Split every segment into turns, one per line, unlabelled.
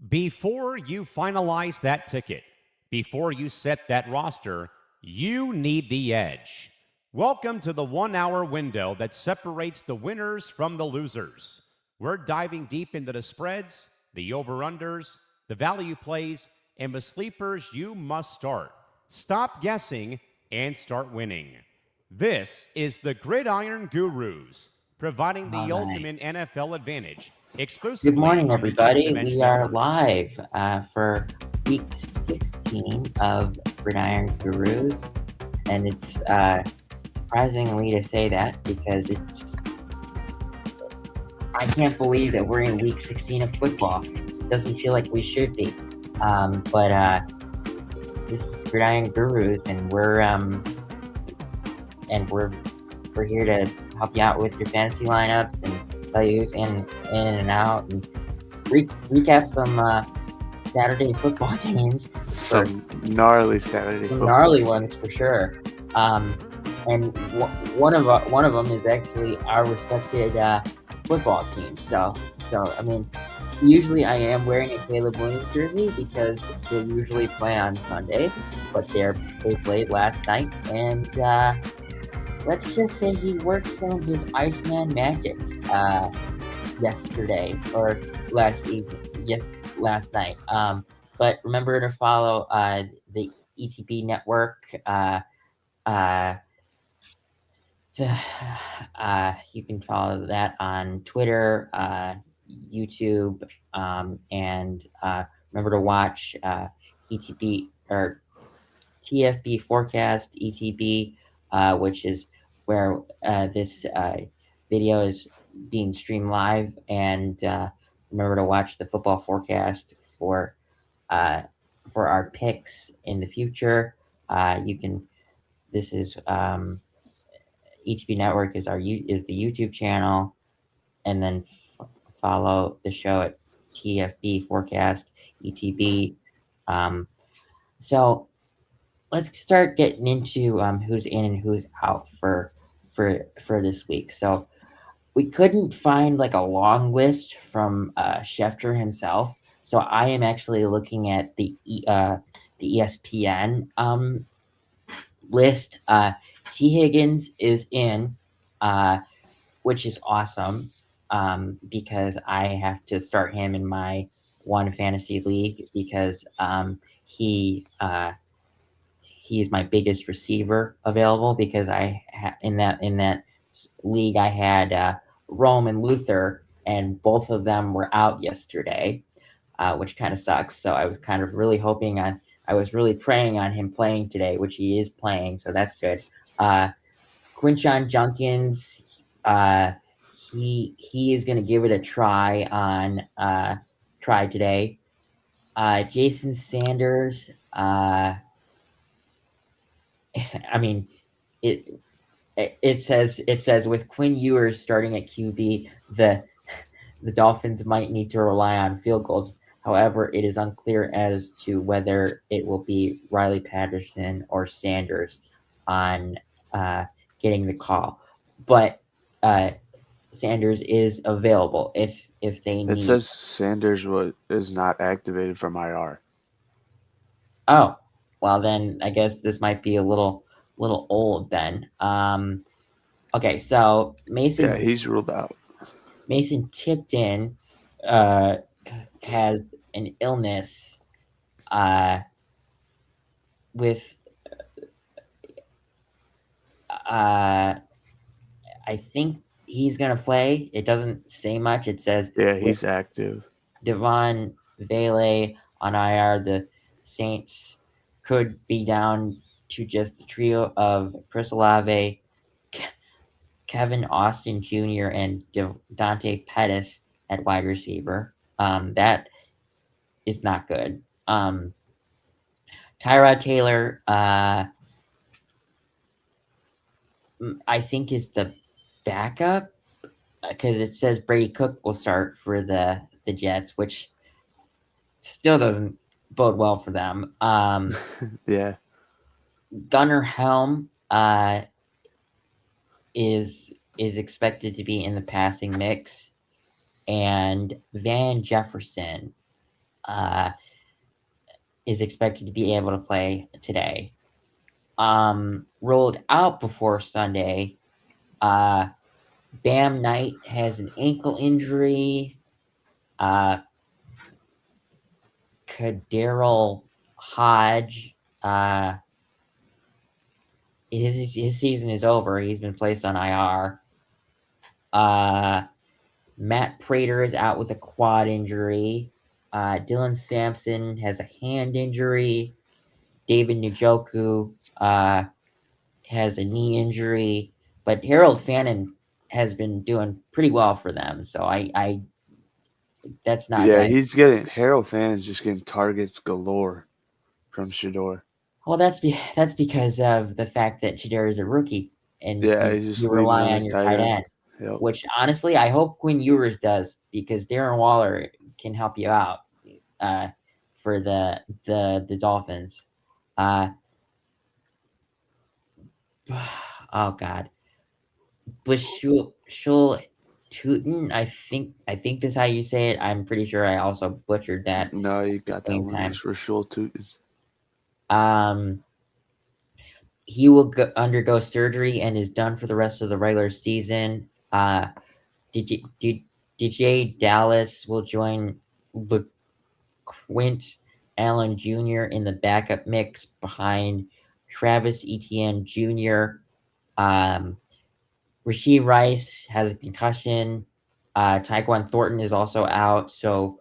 Before you finalize that ticket, before you set that roster, you need the edge. Welcome to the 1 hour window that separates the winners from the losers. We're diving deep into the spreads, the over-unders, the value plays, and the sleepers you must start. Stop guessing and start winning. This is the Gridiron Gurus, providing
All
the
right.
ultimate NFL advantage
Good
exclusively
morning,
on the East
everybody. We
Dimension
are
Network.
live for week 16 of Gridiron Gurus, and it's surprisingly to say that because I can't believe that we're in week 16 of football. It doesn't feel like we should be, but this is Gridiron Gurus, and we're here to help you out with your fantasy lineups and tell you who's in and out and recap some Saturday football games.
Some gnarly Saturday
Some
football.
gnarly ones for sure. And one of them is actually our respected football team. So I mean, usually I am wearing a Caleb Williams jersey because they usually play on Sunday, but they played last night, and let's just say he worked some of his Iceman magic yesterday or last night. But remember to follow the ETB network. You can follow that on Twitter, YouTube, and remember to watch ETB or TFB Forecast ETB, which is where this video is being streamed live, and remember to watch the football forecast for our picks in the future. This is ETB Network is the YouTube channel, and then follow the show at TFB Forecast ETB. So let's start getting into who's in and who's out for this week. So we couldn't find like a long list from Schefter himself. So I am actually looking at the ESPN list. T. Higgins is in, which is awesome because I have to start him in my one fantasy league because he is my biggest receiver available because in that league I had Rome and Luther, and both of them were out yesterday, which kind of sucks. So I was kind of really I was really praying on him playing today, which he is playing, so that's good. Quinshon Junkins, he is going to give it a try today. Jason Sanders, I mean, it says with Quinn Ewers starting at QB, the Dolphins might need to rely on field goals. However, it is unclear as to whether it will be Riley Patterson or Sanders on getting the call. But Sanders is available if they need.
It says Sanders is not activated from IR.
Oh, well then I guess this might be a little old then. Okay, so Mason.
Yeah, he's ruled out.
Mason Tipton has an illness with I think he's going to play. It doesn't say much. It says
he's active.
Devon Vele on IR. The Saints could be down to just the trio of Chris Olave, Kevin Austin Jr., and Dante Pettis at wide receiver. That is not good. Tyrod Taylor, I think is the backup because it says Brady Cook will start for the Jets, which still doesn't bode well for them.
Yeah.
Gunnar Helm is expected to be in the passing mix, and Van Jefferson is expected to be able to play today. Rolled out before Sunday. Bam Knight has an ankle injury. Kadarrell Hodge, his season is over. He's been placed on IR. Matt Prater is out with a quad injury. Dylan Sampson has a hand injury. David Njoku has a knee injury. But Harold Fannin has been doing pretty well for them. So I that's not
Yeah,
good.
Harold Fannon's just getting targets galore from Shador.
Well, that's because of the fact that Shador is a rookie, and
Yeah, he's just
you
leaning
rely
on
on
his
your
tight
tight
end.
end.
Yep.
Which honestly, I hope Quinn Ewers does, because Darren Waller can help you out for the Dolphins. Oh God, Bushul Tootin. I think that's how you say it. I'm pretty sure I also butchered that.
No, you got that
same
one.
time.
It's for sure too.
He will undergo surgery and is done for the rest of the regular season. DJ Dallas will join Quint Allen Jr. in the backup mix behind Travis Etienne Jr. Rasheed Rice has a concussion. Tyquan Thornton is also out. So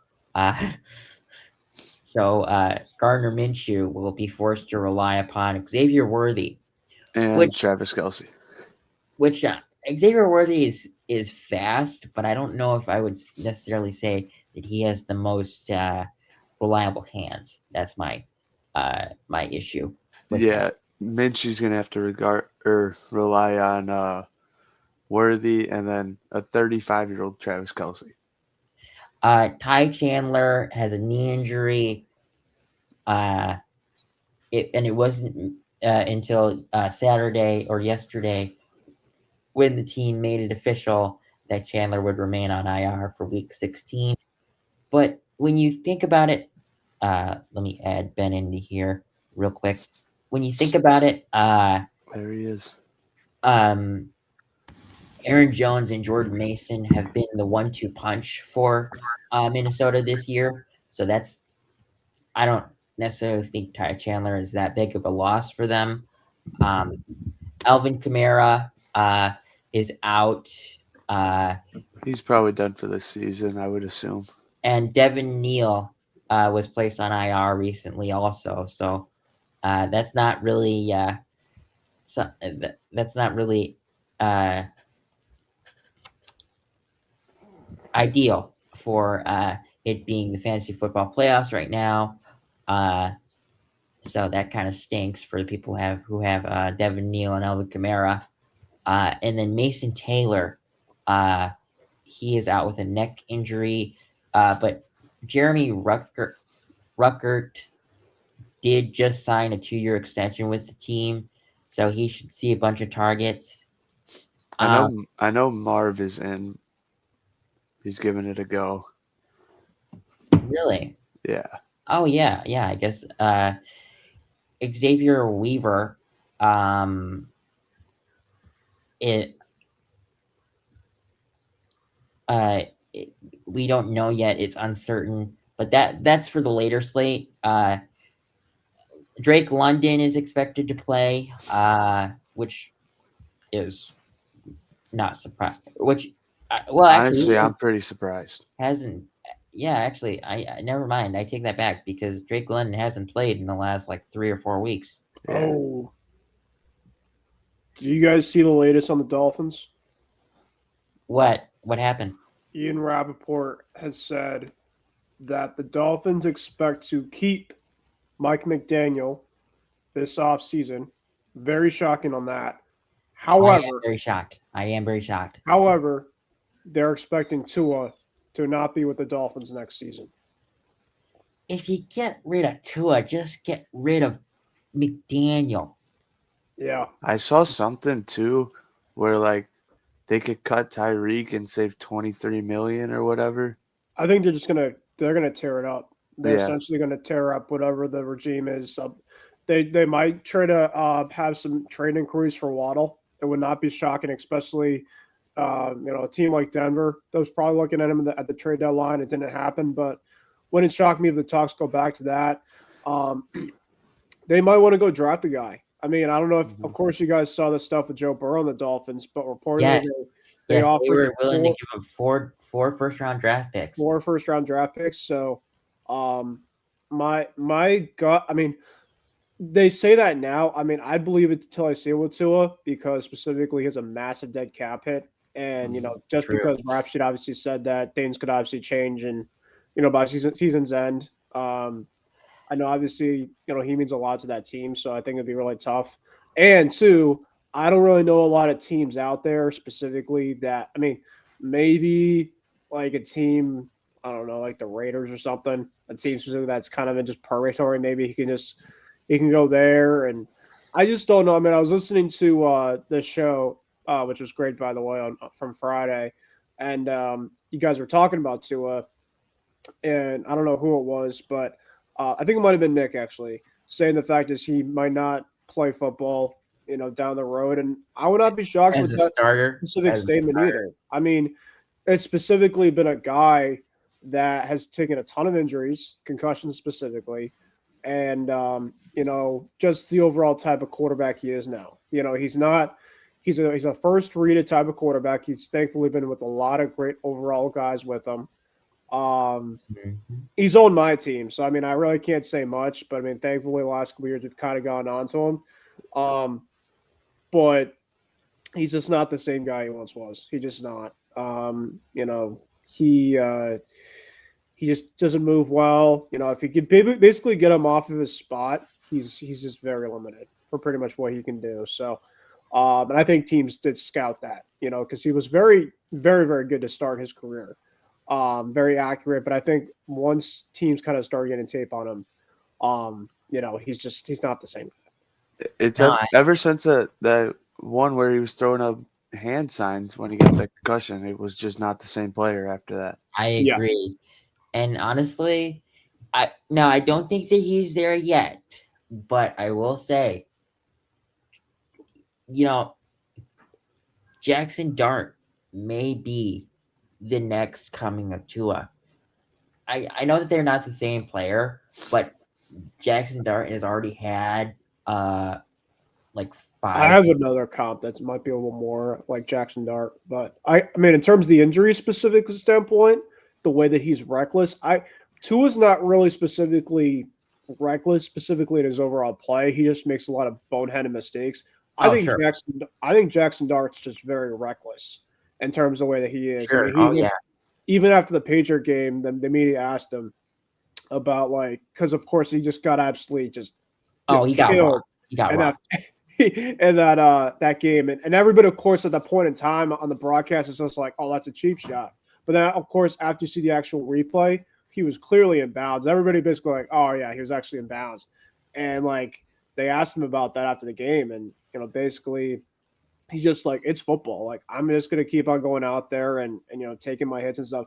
Gardner Minshew will be forced to rely upon Xavier Worthy.
And Travis Kelce.
Which Xavier Worthy is fast, but I don't know if I would necessarily say that he has the most reliable hands. That's my my issue.
Yeah, Minshew's gonna have to rely on Worthy and then a 35-year-old Travis Kelce.
Ty Chandler has a knee injury. It wasn't until Saturday or yesterday when the team made it official that Chandler would remain on IR for week 16. But when you think about it, let me add Ben into here real quick. When you think about it,
there he is.
Aaron Jones and Jordan Mason have been the 1-2 punch for Minnesota this year. So I don't necessarily think Ty Chandler is that big of a loss for them. Alvin Kamara is out.
He's probably done for this season, I would assume.
And Devin Neal was placed on IR recently also. So that's not really ideal for it being the fantasy football playoffs right now. So that kind of stinks for the people who have Devin Neal and Alvin Kamara. And then Mason Taylor, he is out with a neck injury. But Jeremy Ruckert did just sign a 2-year extension with the team, so he should see a bunch of targets.
I know Marv is in. He's giving it a go.
Really?
Yeah.
Oh yeah. I guess Xavier Weaver, we don't know yet. It's uncertain, but that's for the later slate. Drake London is expected to play, which is not surprised. Which,
honestly, I'm pretty surprised.
Hasn't. Yeah, actually, I never mind. I take that back, because Drake London hasn't played in the last 3 or 4 weeks.
Yeah.
Oh, do you guys see the latest on the Dolphins?
What happened?
Ian Rappaport has said that the Dolphins expect to keep Mike McDaniel this offseason. Very shocking on that. However,
I am very shocked.
However, they're expecting Tua to not be with the Dolphins next season.
If you get rid of Tua, just get rid of McDaniel.
Yeah.
I saw something too where they could cut Tyreek and save $23 million or whatever.
I think they're gonna tear it up. They're
Yeah.
essentially going to tear up whatever the regime is. They might try to have some trade inquiries for Waddle. It would not be shocking, especially a team like Denver that was probably looking at him at the trade deadline. It didn't happen, but wouldn't shock me if the talks go back to that. They might want to go draft a guy. I mean, I don't know if, of course, you guys saw the stuff with Joe Burrow and the Dolphins, but reportedly they offered
they were willing to give him four first-round draft picks.
4 first-round draft picks. So, my gut, I mean, they say that now. I mean, I believe it until I see it with Tua, because specifically he has a massive dead cap hit. And, just
True.
because Rap Sheet obviously said that things could obviously change and, by season's end. I know obviously, he means a lot to that team, so I think it'd be really tough. And two, I don't really know a lot of teams out there specifically that, I mean, maybe like a team, I don't know, like the Raiders or something, a team specifically that's kind of in just purgatory. Maybe he can go there. And I just don't know. I mean, I was listening to the show, which was great, by the way, from Friday. And you guys were talking about Tua, and I don't know who it was, but I think it might have been Nick, actually, saying the fact is he might not play football, down the road. And I would not be shocked
As
with
a
that
starter,
specific statement either. I mean, it's specifically been a guy that has taken a ton of injuries, concussions specifically, and just the overall type of quarterback he is now. He's a first read type of quarterback. He's thankfully been with a lot of great overall guys with him. He's on my team, so I mean, I really can't say much, but I mean, thankfully the last couple years have kind of gone on to him. But he's just not the same guy he once was. He just not. He just doesn't move well. If you could basically get him off of his spot, he's just very limited for pretty much what he can do. So, and I think teams did scout that, because he was very, very, very good to start his career. Very accurate, but I think once teams kind of start getting tape on him, he's not the same.
It's ever since that one where he was throwing up hand signs when he got that concussion, it was just not the same player after that.
I agree. Yeah. And honestly, I don't think that he's there yet, but I will say, Jackson Dart may be the next coming of Tua. I know that they're not the same player, but Jackson Dart has already had like 5.
I have another comp that might be a little more like Jackson Dart, but I mean, in terms of the injury specific standpoint, the way that he's reckless, Tua's not really specifically reckless, specifically in his overall play. He just makes a lot of boneheaded mistakes. I think Jackson Dart's just very reckless in terms of the way that he is.
Sure.
I mean, even after the Patriot game, the media asked him about because of course he just got absolutely just
he got rocked. He got rocked.
And that game, and everybody, of course, at that point in time on the broadcast is just like, oh, that's a cheap shot. But then, of course, after you see the actual replay, he was clearly in bounds. Everybody basically like, oh yeah, he was actually in bounds. And they asked him about that after the game, and basically he's just like, it's football. Like, I'm just gonna keep on going out there and taking my hits and stuff.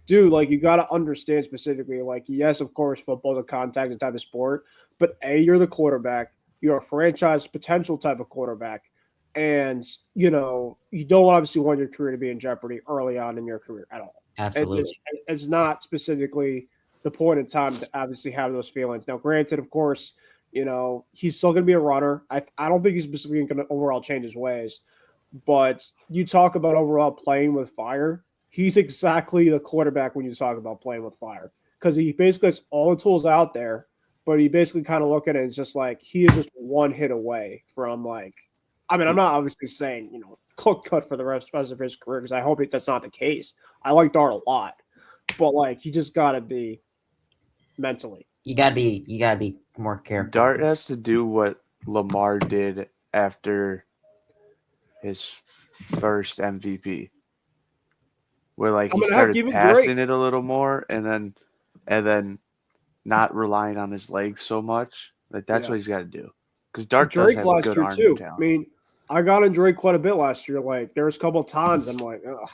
Dude, you got to understand specifically, yes, of course, football is a contact type of sport, but you're the quarterback. You're a franchise potential type of quarterback. And, you don't obviously want your career to be in jeopardy early on in your career at all.
Absolutely.
It's not specifically the point in time to obviously have those feelings. Now, granted, of course, he's still going to be a runner. I don't think he's specifically going to overall change his ways. But you talk about overall playing with fire. He's exactly the quarterback when you talk about playing with fire, because he basically has all the tools out there, but you basically kind of look at it as just he is just one hit away from I'm not obviously saying, cut for the rest of his career, because I hope that's not the case. I like Dart a lot, but you just got to be mentally.
You gotta be more careful.
Dart has to do what Lamar did after his first MVP, where he started passing it a little more, and then not relying on his legs so much. That's what he's got to do. Because Dart does have a good arm talent.
I mean, I got on Drake quite a bit last year. There was a couple of times I'm like, ugh,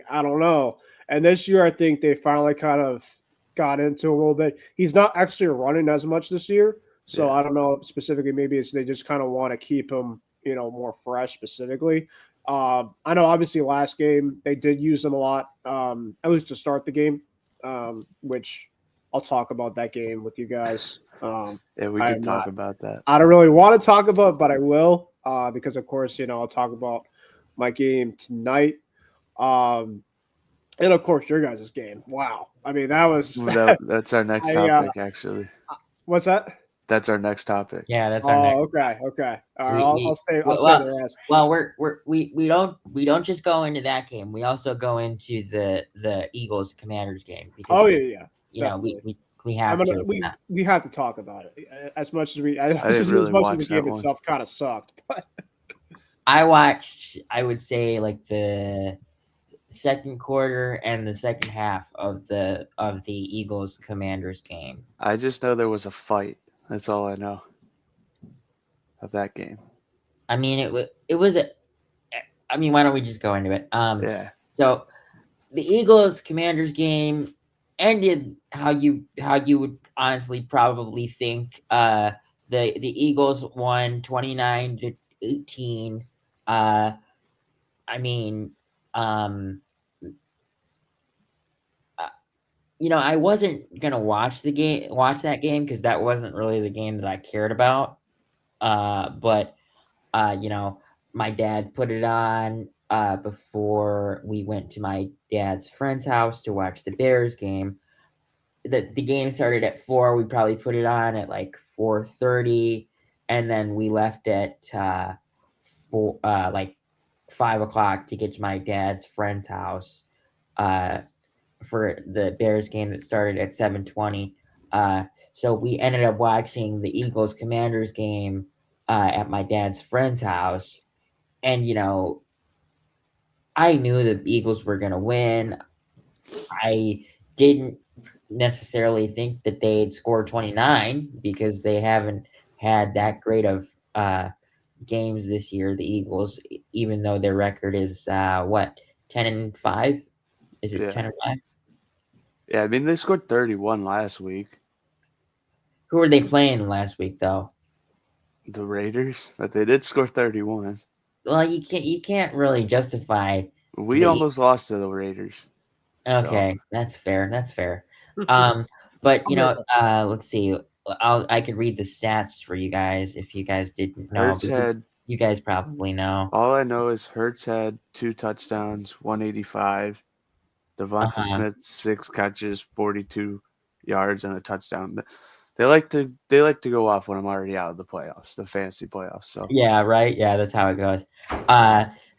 I don't know. And this year, I think they finally kind of got into a little bit. He's not actually running as much this year, so I don't know specifically. Maybe it's they just kind of want to keep him, more fresh specifically. I know obviously last game they did use him a lot, at least to start the game, which I'll talk about that game with you guys.
We can talk about that.
I don't really want to talk about it, but I will, because of course, I'll talk about my game tonight. And of course, your guys' game. Wow. I mean, that was
that's our next topic, actually.
What's that?
That's our next topic.
Yeah, that's our next.
Okay. All right, I'll say the rest.
Well, we don't just go into that game. We also go into the Eagles Commanders game because we have to.
We have to talk about it as much as we.
I didn't really watch
as the game itself kind of sucked. But
I watched, I would say, like the second quarter and the second half of the Eagles Commanders game.
I just know there was a fight. That's all I know of that game.
I mean, it was a. I mean, why don't we just go into it?
Yeah.
So, the Eagles Commanders game ended how you would honestly probably think. The Eagles won 29-18. I mean, I wasn't gonna watch that game because that wasn't really the game that I cared about. But my dad put it on before we went to my dad's friend's house to watch the Bears game. The game started at 4. We probably put it on at like 4:30, and then we left at 5 o'clock to get to my dad's friend's house for the Bears game that started at 7:20. So we ended up watching the Eagles Commanders game at my dad's friend's house. And, I knew the Eagles were going to win. I didn't necessarily think that they'd score 29 because they haven't had that great of games this year, the Eagles, even though their record is 10-5? Is it 10-5?
Yeah, I mean they scored 31 last week.
Who were they playing last week though?
The Raiders, but they did score 31.
Well, you can't really justify.
We almost lost to the Raiders.
Okay, so. That's fair. But let's see. I could read the stats for you guys if you guys didn't know. You guys probably know.
All I know is Hurts had 2 touchdowns, 185. Devonta Smith 6 catches, 42 yards, and a touchdown. They like to go off when I'm already out of the playoffs, the fantasy playoffs. So
yeah, right. Yeah, that's how it goes.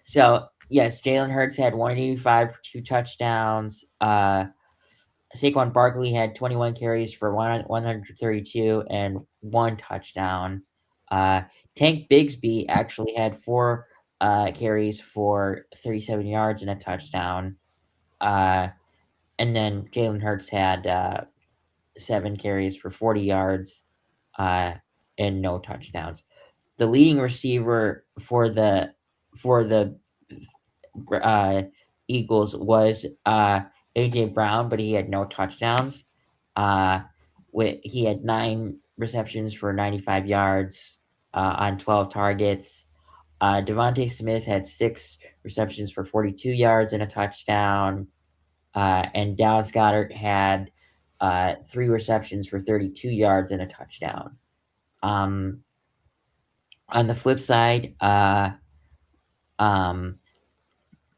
So yes, Jalen Hurts had 185 for 2 touchdowns. Saquon Barkley had 21 carries for 132 and 1 touchdown. Tank Bigsby actually had 4 carries for 37 yards and a touchdown. And then Jalen Hurts had 7 carries for 40 yards and no touchdowns. The leading receiver for the Eagles was AJ Brown, but he had no touchdowns. He had 9 receptions for 95 yards on 12 targets. Devonta Smith had 6 receptions for 42 yards and a touchdown. And Dallas Goedert had 3 receptions for 32 yards and a touchdown. On the flip side,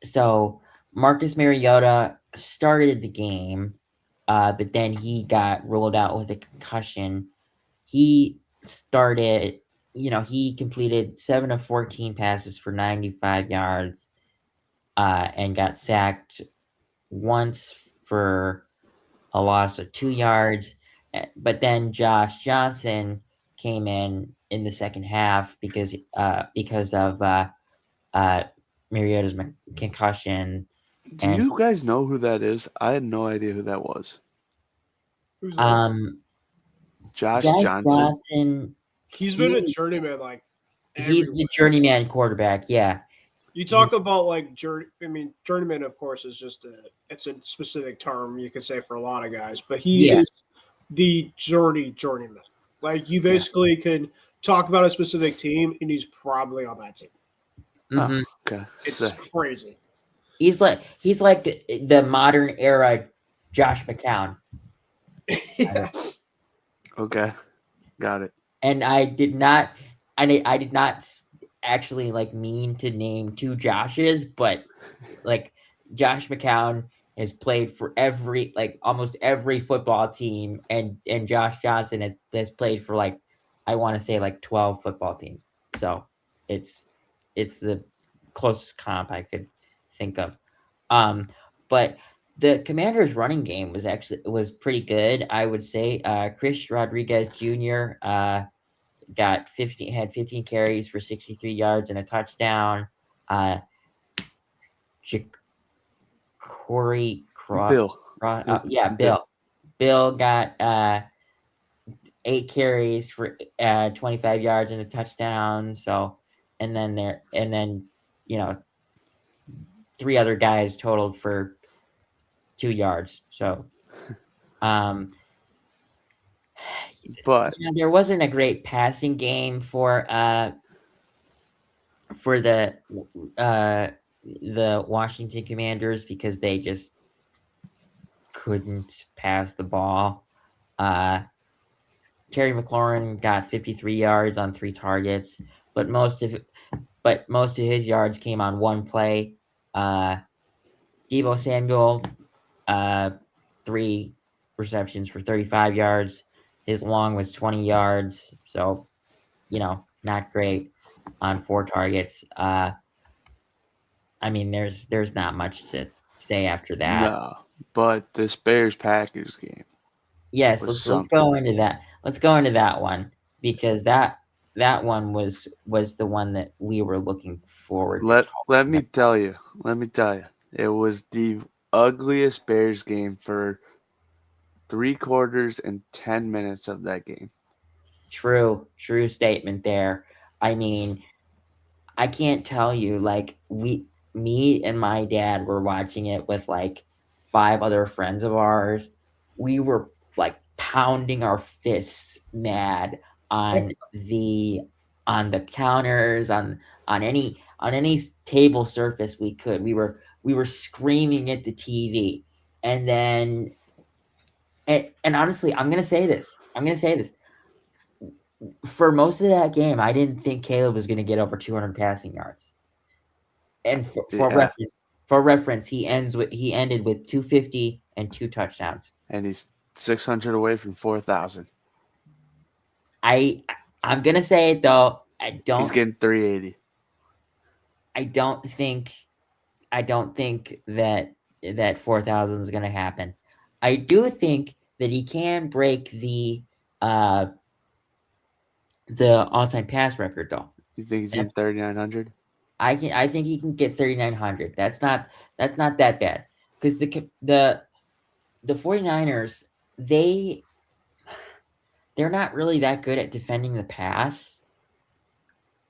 so Marcus Mariota started the game, but then he got ruled out with a concussion. He completed 7 of 14 passes for 95 yards and got sacked once for a loss of 2 yards. But then Josh Johnson came in the second half because of Mariota's concussion.
Do you guys know who that is? I had no idea who that was.
Who's that?
Josh Johnson.
He's been a journeyman,
he's the journeyman quarterback. Yeah.
You talk about like journeyman, of course, is just it's a specific term you could say for a lot of guys, but he is the journeyman. Like you basically can talk about a specific team, and he's probably on that team.
Mm-hmm.
Oh, okay.
It's crazy.
He's like the modern era Josh McCown.
Yeah.
Okay, got it.
And I did not actually like mean to name two Joshes, but like Josh McCown has played for almost every football team, and Josh Johnson has played for like I want to say like 12 football teams. So it's the closest comp I could think of. But the Commanders' running game was pretty good, I would say. Chris Rodriguez Jr. Had 15 carries for 63 yards and a touchdown. Corey
Bill.
Bill got 8 carries for 25 yards and a touchdown. So, and then 3 other guys totaled for 2 yards. So,
but
there wasn't a great passing game for the Washington Commanders because they just couldn't pass the ball. Terry McLaurin got 53 yards on 3 targets, but most of his yards came on one play. Deebo Samuel, 3 receptions for 35 yards. His long was 20 yards, so not great on 4 targets. I mean, there's not much to say after that.
No, but this Bears-Packers game.
Yes, let's go into that. Let's go into that one because that one was the one that we were looking forward to.
Let me tell you, it was the ugliest Bears game for 3 quarters and 10 minutes of that game.
True statement there. I mean, I can't tell you, like me and my dad were watching it with like 5 other friends of ours. We were like pounding our fists mad on the counters, on any table surface we could. We were screaming at the TV. And then and honestly, I'm going to say this. For most of that game, I didn't think Caleb was going to get over 200 passing yards. And for reference, he ended with 250 and 2 touchdowns.
And he's 600 away from 4,000.
I'm going to say it though.
He's getting 380.
I don't think that 4,000 is going to happen. I do think that he can break the all-time pass record, though.
You think he's in 3,900?
I think he can get 3,900. That's not that bad because the 49ers they're not really that good at defending the pass,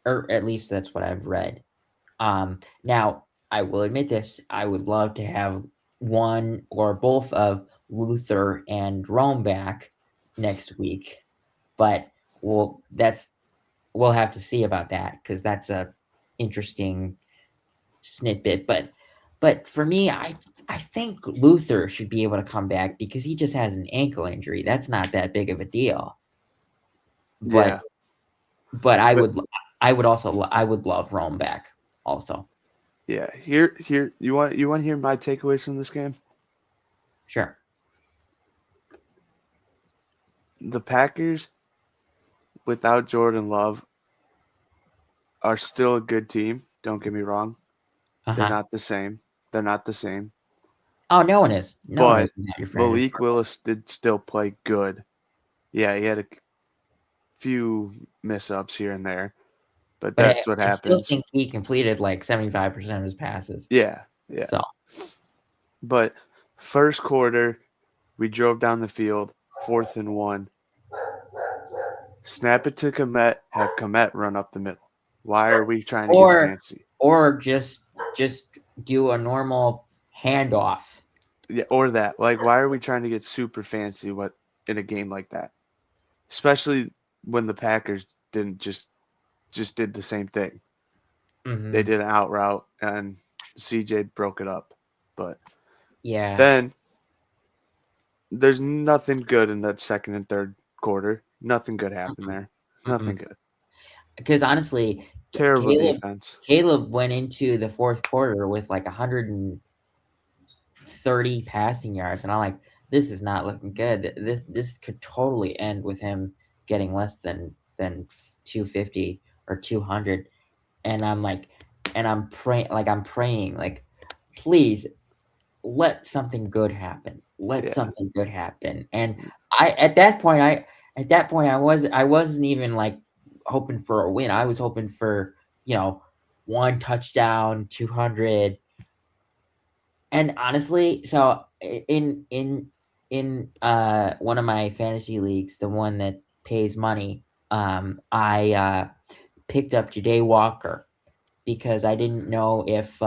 or at least that's what I've read. Now I will admit this: I would love to have one or both of Luther and Rome back next week, but we'll have to see about that because that's a interesting snippet. But for me, I think Luther should be able to come back because he just has an ankle injury. That's not that big of a deal. But I would love Rome back also.
Yeah. Here you want to hear my takeaways from this game?
Sure.
The Packers without Jordan Love are still a good team. Don't get me wrong. They're not the same.
Oh, no one is.
But Malik Willis did still play good. Yeah, he had a few miss-ups here and there, but that's what happens. I still
think he completed like 75% of his passes.
Yeah.
So,
but first quarter, we drove down the field, 4th and 1. Snap it to Komet, have Komet run up the middle. Why are we trying to get fancy?
or just do a normal handoff.
Yeah, or that. Like, why are we trying to get super fancy in a game like that? Especially when the Packers didn't just did the same thing.
Mm-hmm.
They did an out route and CJ broke it up. But
yeah,
then there's nothing good in that second and third quarter. Nothing good happened there. Nothing good.
Because honestly,
terrible defense.
Caleb went into the fourth quarter with like 130 passing yards, and I'm like, this is not looking good. This could totally end with him getting less than 250 or 200, and I'm like, and I'm praying, like, please let something good happen. Something good happen. And at that point I wasn't even like hoping for a win. I was hoping for, one touchdown, 200. And honestly, so in one of my fantasy leagues, the one that pays money, I picked up Ja'Day Walker because I didn't know if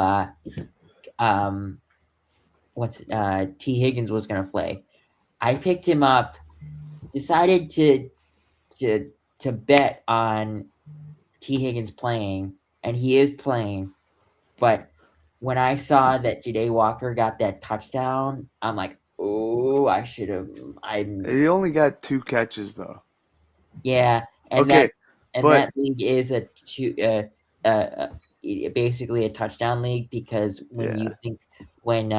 T. Higgins was going to play. I picked him up, decided to bet on T. Higgins playing, and he is playing. But when I saw that Ja'Day Walker got that touchdown, I'm like, oh, I should have.
He only got 2 catches though.
Yeah, and
okay,
that league is basically a touchdown league, because when you think when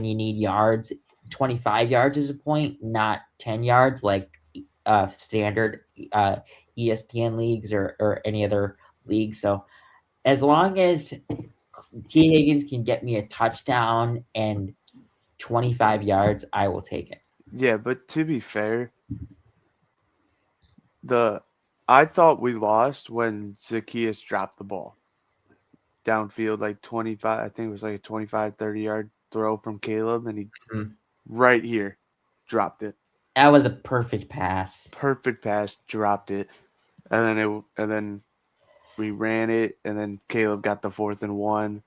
you need yards, 25 yards is a point, not 10 yards like standard ESPN leagues or any other league. So as long as T. Higgins can get me a touchdown and 25 yards, I will take it.
Yeah, but to be fair, I thought we lost when Zacchaeus dropped the ball downfield, like 25. I think it was like a 25, 30-yard throw from Caleb, and he right here dropped it.
That was a perfect pass.
Perfect pass, dropped it, and then we ran it, and then Caleb got the 4th and 1.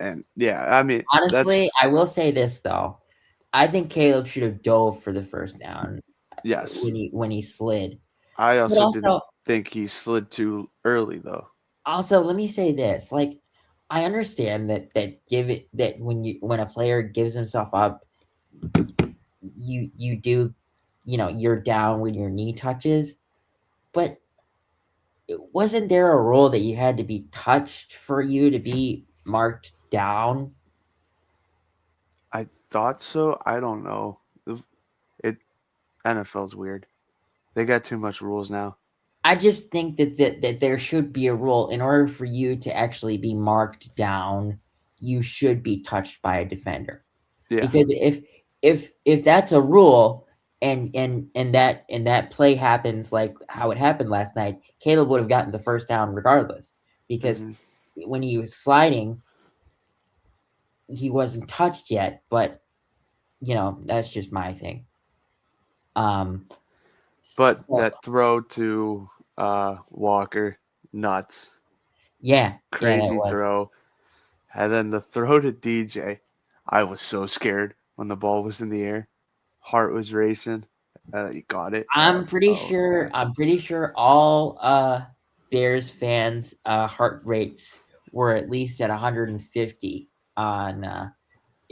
And yeah, I mean,
honestly, I will say this though. I think Caleb should have dove for the first down.
Yes.
When he slid.
I also didn't think he slid too early though.
Also, let me say this: like, I understand that when a player gives himself up, you do, you're down when your knee touches, but wasn't there a rule that you had to be touched for you to be marked down?
I thought so. I don't know. NFL's weird. They got too much rules now.
I just think that there should be a rule. In order for you to actually be marked down, you should be touched by a defender. Yeah. Because if that's a rule and that play happens like how it happened last night, Caleb would have gotten the first down regardless. Because when he was sliding, he wasn't touched yet, but that's just my thing.
But that throw to Walker, nuts.
Yeah.
Crazy throw. And then the throw to DJ, I was so scared when the ball was in the air. Heart was racing. You got it.
I'm pretty sure all Bears fans' heart rates were at least at 150 on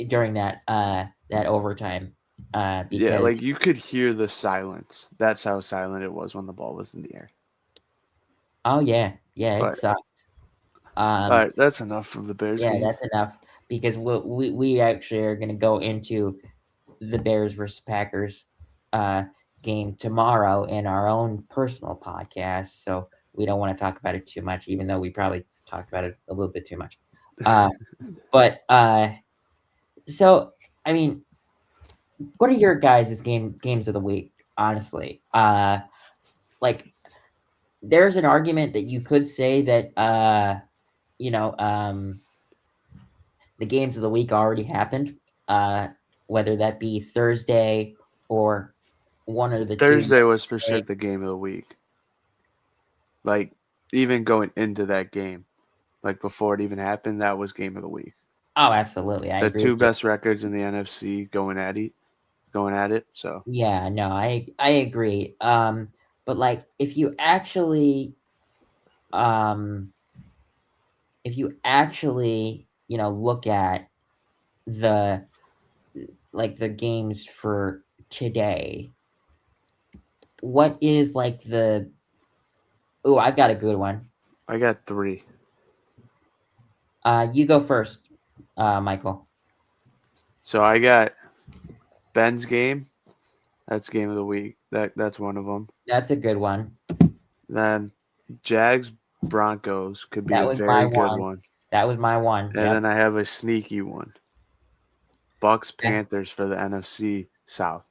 during that overtime.
Yeah, like you could hear the silence. That's how silent it was when the ball was in the air.
Oh yeah, it sucked.
All right, that's enough from the Bears.
Yeah, that's enough, because we actually are going to go into the Bears versus Packers game tomorrow in our own personal podcast. So we don't want to talk about it too much, even though we probably talked about it a little bit too much. But so I mean, what are your guys' games of the week? Honestly, like, there's an argument that you could say that the games of the week already happened, whether that be Thursday or one of the
Thursday was for sure the game of the week. Like, even going into that game, like before it even happened, that was game of the week.
Oh, absolutely. I
The
agree
two
with you.
best records in the NFC going at it. So
Yeah, no, I agree. But like if you actually look at the games for today, what is like the I've got a good one.
I got 3.
You go first, Michael.
So I got Ben's game. That's game of the week. That's one of them.
That's a good one.
Then Jags Broncos could be
That
a
was
very
my
good
one.
one.
That was my one.
And
Yep.
then I have a sneaky one. Bucks Panthers for the NFC South.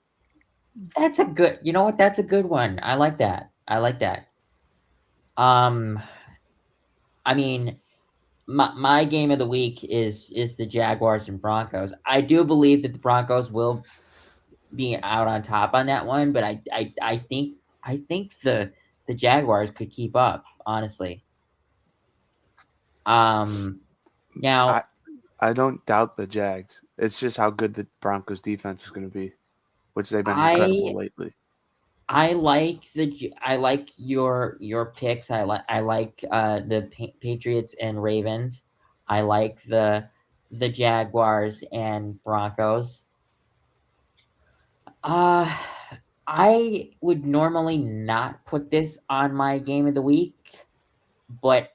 That's a good. You know what? That's a good one. I like that. I mean, my game of the week is the Jaguars and Broncos. I do believe that the Broncos will be out on top on that one, but I think the Jaguars could keep up, honestly. Now
I don't doubt the Jags. It's just how good the Broncos defense is going to be, which they've been incredible lately.
I like your picks. I like the Patriots and Ravens. I like the Jaguars and Broncos. I would normally not put this on my game of the week, but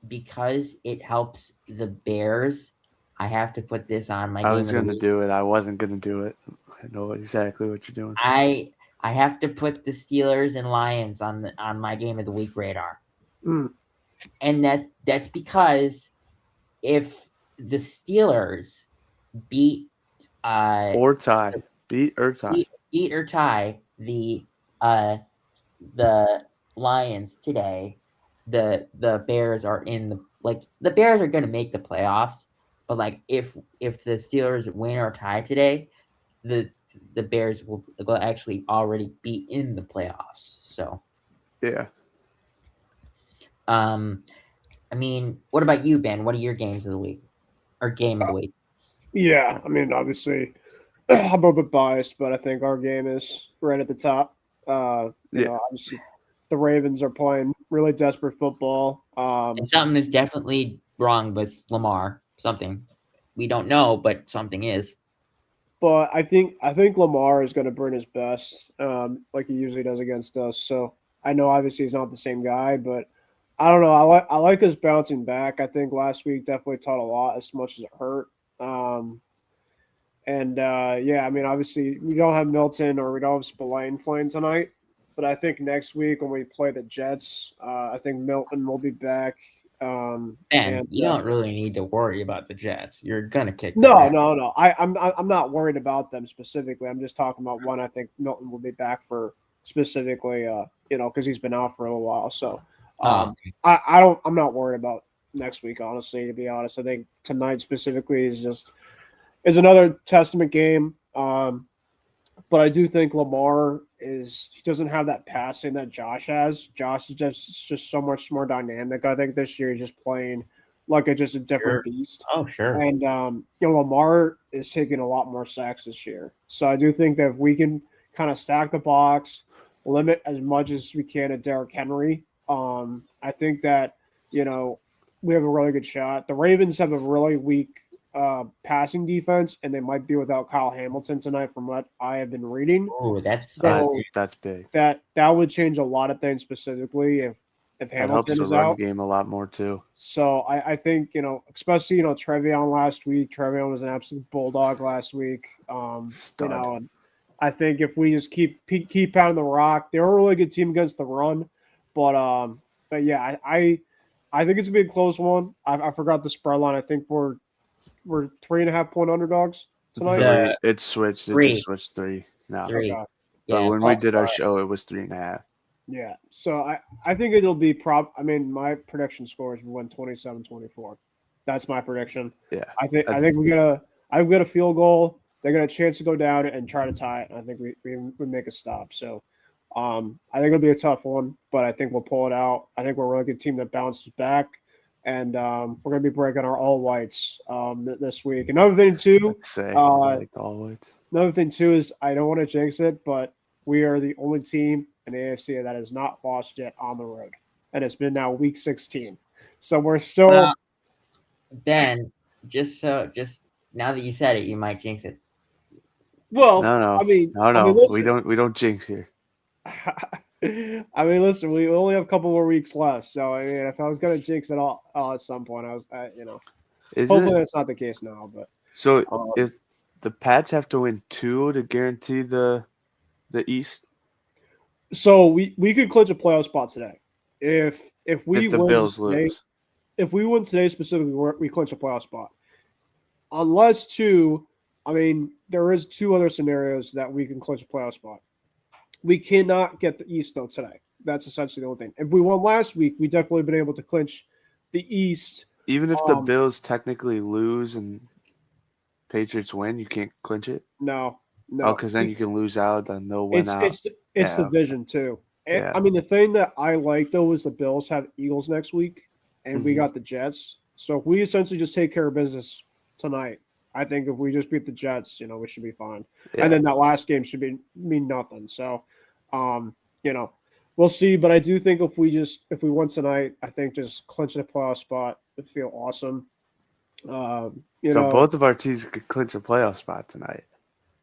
because it helps the Bears, I have to put this on my game of the week. I was
going to do it. I wasn't going to do it. I know exactly what you're doing.
I have to put the Steelers and Lions on my game of the week radar. And that's because if the Steelers beat
or tie the
Lions today, the Bears are in the Bears are going to make the playoffs, but like if the Steelers win or tie today, the Bears will actually already be in the playoffs. So
yeah.
I mean, what about you, Ben? What are your games of the week or game of the week?
Yeah, I mean, obviously, I'm a bit biased, but I think our game is right at the top. You know, obviously, the Ravens are playing really desperate football.
And something is definitely wrong with Lamar. Something we don't know, but something is.
But I think Lamar is going to bring his best, like he usually does against us. So I know obviously he's not the same guy, but I don't know. I like us bouncing back. I think last week definitely taught a lot, as much as it hurt. Yeah, I mean, obviously we don't have Milton or we don't have Spillane playing tonight, but I think next week when we play the Jets, I think Milton will be back.
Ben, you don't really need to worry about the Jets. You're gonna kick.
No. I'm not worried about them specifically. I'm just talking about when I think Milton will be back for specifically, because he's been out for a little while. So I'm not worried about next week, honestly. To be honest, I think tonight specifically is another testament game. But I do think Lamar he doesn't have that passing that Josh has. Josh is just so much more dynamic. I think this year he's just playing like just a different beast.
Oh, sure.
And Lamar is taking a lot more sacks this year. So I do think that if we can kind of stack the box, limit as much as we can at Derrick Henry, I think that we have a really good shot. The Ravens have a really weak passing defense, and they might be without Kyle Hamilton tonight, from what I have been reading.
Oh, that's
big. That would change a lot of things, specifically if Hamilton is out.
Run game a lot more too.
So I think especially Trevion last week. Trevion was an absolute bulldog last week. And I think if we just keep pounding the rock, they're a really good team against the run. But yeah, I think it's gonna be a close one. I forgot the spread line. I think we're 3.5 point underdogs tonight.
It switched. It just switched 3 now.
3.
Okay. But when we did our show, it was 3.5.
Yeah. So I think it'll be my prediction score is we win 27-24. That's my prediction.
Yeah.
I think I've got a field goal. They got a chance to go down and try to tie it. I think we make a stop. So I think it'll be a tough one, but I think we'll pull it out. I think we're a really good team that bounces back, and we're going to be breaking our all whites this week. Another thing too,
like the all whites.
Another thing too is I don't want to jinx it, but we are the only team in the AFC that has not lost yet on the road, and it's been now week 16. So we're still.
Ben, just now that you said it, you might jinx it.
Well,
no.
Listen,
we don't jinx here.
I mean, listen, we only have a couple more weeks left, so I mean, if I was going to jinx it all at some point, hopefully that's not the case now. But
so if the Pats have to win 2 to guarantee the East,
so we could clinch a playoff spot today if the
Bills lose.
If we win today specifically, we clinch a playoff spot. Unless there is 2 other scenarios that we can clinch a playoff spot. We cannot get the East, though, today. That's essentially the only thing. If we won last week, we definitely been able to clinch the East.
Even if the Bills technically lose and Patriots win, you can't clinch it?
No.
Oh, because then you can lose out, then they'll win out.
It's division, too.
Yeah.
I mean, the thing that I like, though, is the Bills have Eagles next week, and we got the Jets. So if we essentially just take care of business tonight, I think if we just beat the Jets, we should be fine. Yeah. And then that last game should mean nothing. So, we'll see. But I do think if we win tonight, I think just clinching a playoff spot would feel awesome.
So both of our teams could clinch a playoff spot tonight.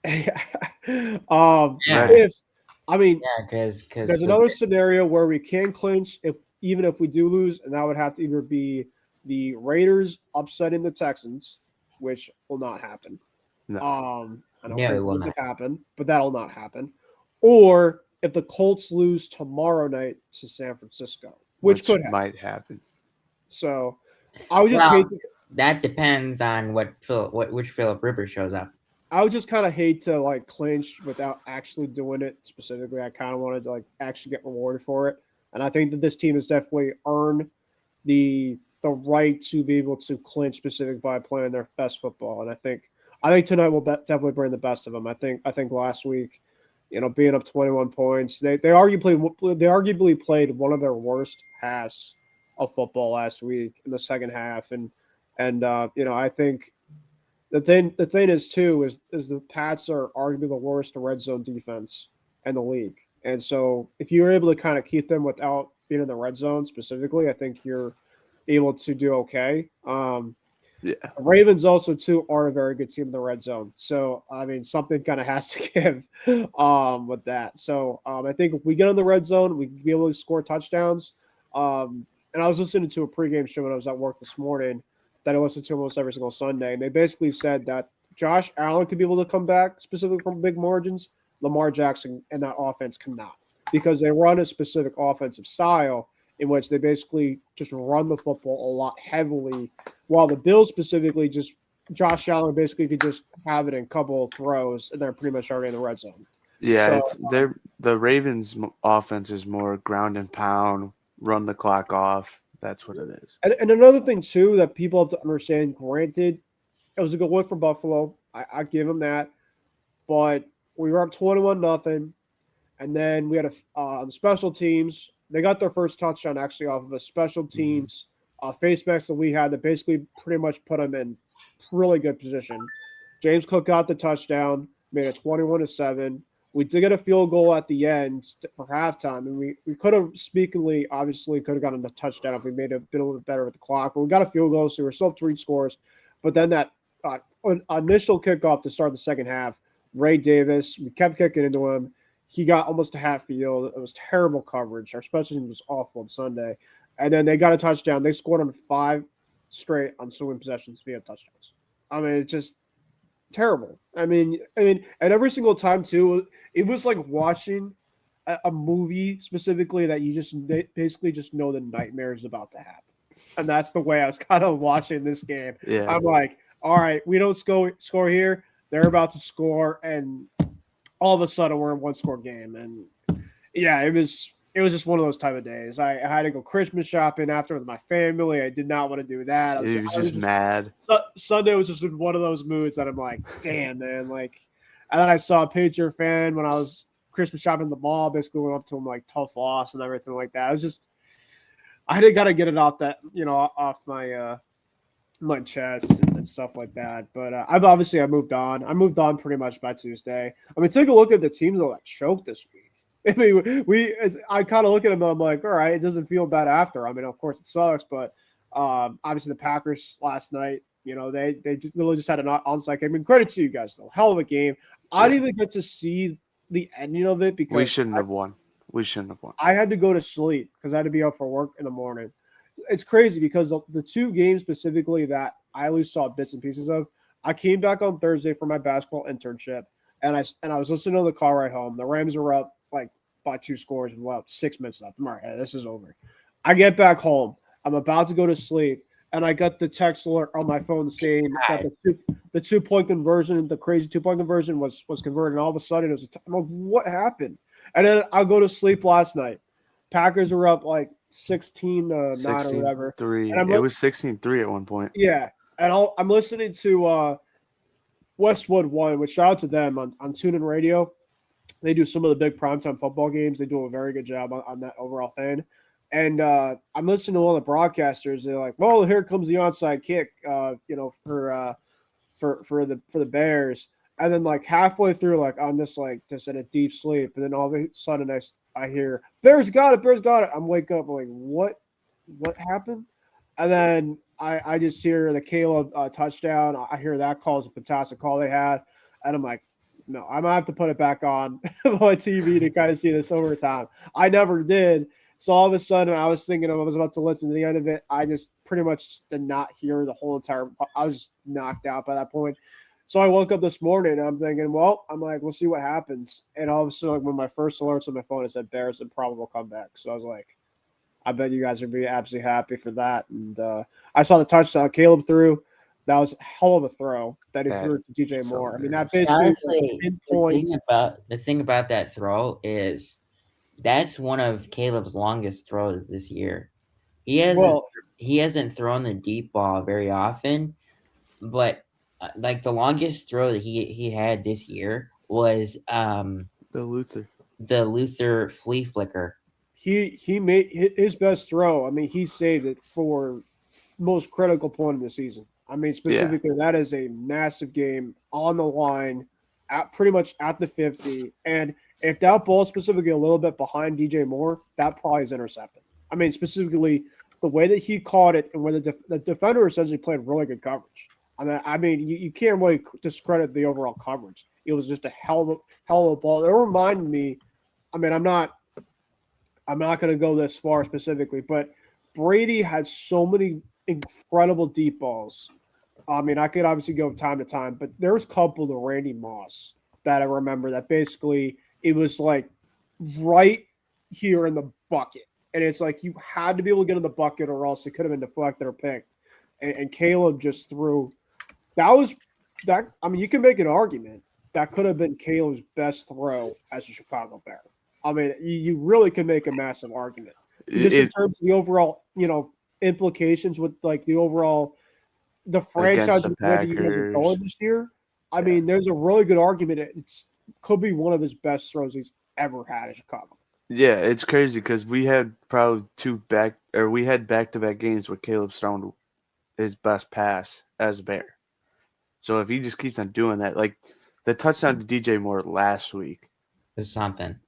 Because
there's another scenario where we can clinch even if we do lose, and that would have to either be the Raiders upsetting the Texans, which will not happen.
No.
I don't think it will happen, but that'll not happen. Or if the Colts lose tomorrow night to San Francisco, which
might happen.
So I would just hate to.
That depends on which Phillip Rivers shows up.
I would just kind of hate to clinch without actually doing it specifically. I kind of wanted to actually get rewarded for it, and I think that this team has definitely earned the right to be able to clinch specific by playing their best football. And I think tonight will definitely bring the best of them. I think last week, being up 21 points, they arguably played one of their worst halves of football last week in the second half. And I think the thing is too is the Pats are arguably the worst red zone defense in the league. And so if you're able to kind of keep them without being in the red zone specifically, I think you're able to do okay. Ravens also too are a very good team in the red zone. So I mean, something kind of has to give with that. So I think if we get in the red zone, we can be able to score touchdowns. And I was listening to a pregame show when I was at work this morning that I listen to almost every single Sunday, and they basically said that Josh Allen could be able to come back specifically from big margins. Lamar Jackson and that offense cannot, because they run a specific offensive style in which they basically just run the football a lot heavily, while the Bills specifically just Josh Allen basically could just have it in a couple of throws, and they're pretty much already in the red zone.
Yeah, so, the Ravens' offense is more ground and pound, run the clock off. That's what it is.
And another thing, too, that people have to understand, granted, it was a good win for Buffalo. I give them that. But we were up 21-0, and then we had on special teams. They got their first touchdown actually off of a special teams face mask that we had that basically pretty much put them in really good position. James Cook got the touchdown, made it 21-7. We did get a field goal at the end for halftime, and we could have obviously could have gotten a touchdown if we been a little bit better with the clock. But we got a field goal, so we were still up 3 scores. But then that initial kickoff to start the second half, Ray Davis, we kept kicking into him. He got almost a half field. It was terrible coverage. Our special team was awful on Sunday. And then they got a touchdown. They scored on 5 straight ensuing possessions via touchdowns. I mean, it's just terrible. I mean, and every single time too, it was like watching a movie specifically that you just basically just know the nightmare is about to happen. And that's the way I was kind of watching this game.
Yeah.
I'm like, all right, we don't score here. They're about to score, and all of a sudden we're in 1-score game. And yeah, it was just one of those type of days. I had to go Christmas shopping after with my family. I did not want to do that.
I was just mad.
Sunday was just in one of those moods that I'm like, damn, man. Like, and then I saw a Patriot fan when I was Christmas shopping at the mall, basically went up to him like tough loss and everything like that. I got to get it off that, off my my chest and stuff like that. But I moved on. I moved on pretty much by Tuesday. I mean, take a look at the teams that choked this week. I mean, I kind of look at them and I'm like, all right, it doesn't feel bad after. I mean, of course it sucks, but obviously the Packers last night, they really just had an onside game. I mean, credit to you guys though, hell of a game. I didn't even get to see the ending of it because
we shouldn't have won.
I had to go to sleep because I had to be up for work in the morning. It's crazy because the two games specifically that I at least saw bits and pieces of, I came back on Thursday for my basketball internship, and I was listening to the car ride home. The Rams were up by 2 scores and 6 minutes left. I'm all right, this is over. I get back home. I'm about to go to sleep, and I got the text alert on my phone saying that the 2-point conversion, the crazy 2-point conversion was converted, and all of a sudden I'm like, what happened? And then I'll go to sleep last night. Packers were up 16-9 or whatever.
16-3. It was 16-3 at one point.
Yeah, and I'm listening to Westwood One, which shout out to them on TuneIn Radio. They do some of the big primetime football games. They do a very good job on that overall thing. And I'm listening to one of the broadcasters. They're like, "Well, here comes the onside kick, for the Bears." And then halfway through, I'm just in a deep sleep. And then all of a sudden I hear, Bears got it. I'm wake up like, what happened? And then I just hear the Caleb touchdown. I hear that call is a fantastic call they had. And I'm like, no, I'm going to have to put it back on my TV to kind of see this overtime. I never did. So all of a sudden I was thinking I was about to listen to the end of it. I just pretty much did not hear the whole entire – I was just knocked out by that point. So I woke up this morning and I'm thinking, we'll see what happens. And all of a sudden, when my first alerts on my phone, it said Bears and probable comeback. So I was like, I bet you guys are going to be absolutely happy for that. And I saw the touchdown Caleb threw. That was a hell of a throw that he threw to DJ Moore. I mean, that basically
pinpoint. The thing about that throw is that's one of Caleb's longest throws this year. He hasn't thrown the deep ball very often, but the longest throw that he had this year was
the
Luther flea flicker.
He made his best throw. I mean, he saved it for most critical point of the season. I mean, specifically, that is a massive game on the line, pretty much at the 50. And if that ball is specifically a little bit behind DJ Moore, that probably is intercepted. I mean, specifically the way that he caught it and where the defender essentially played really good coverage. I mean, you can't really discredit the overall coverage. It was just a hell of a ball. It reminded me. I mean, I'm not going to go this far specifically, but Brady had so many incredible deep balls. I mean, I could obviously go time to time, but there's a couple to Randy Moss that I remember that basically it was right here in the bucket. And it's you had to be able to get in the bucket or else it could have been deflected or picked. And Caleb just threw. That was that. I mean, you can make an argument that could have been Caleb's best throw as a Chicago Bear. I mean, you really can make a massive argument. Just in terms of the overall, implications with the franchise you guys are going this year. I mean, there's a really good argument. It could be one of his best throws he's ever had in Chicago.
Yeah, it's crazy because we had probably back-to-back games where Caleb's thrown his best pass as a Bear. So if he just keeps on doing that, the touchdown to DJ Moore last week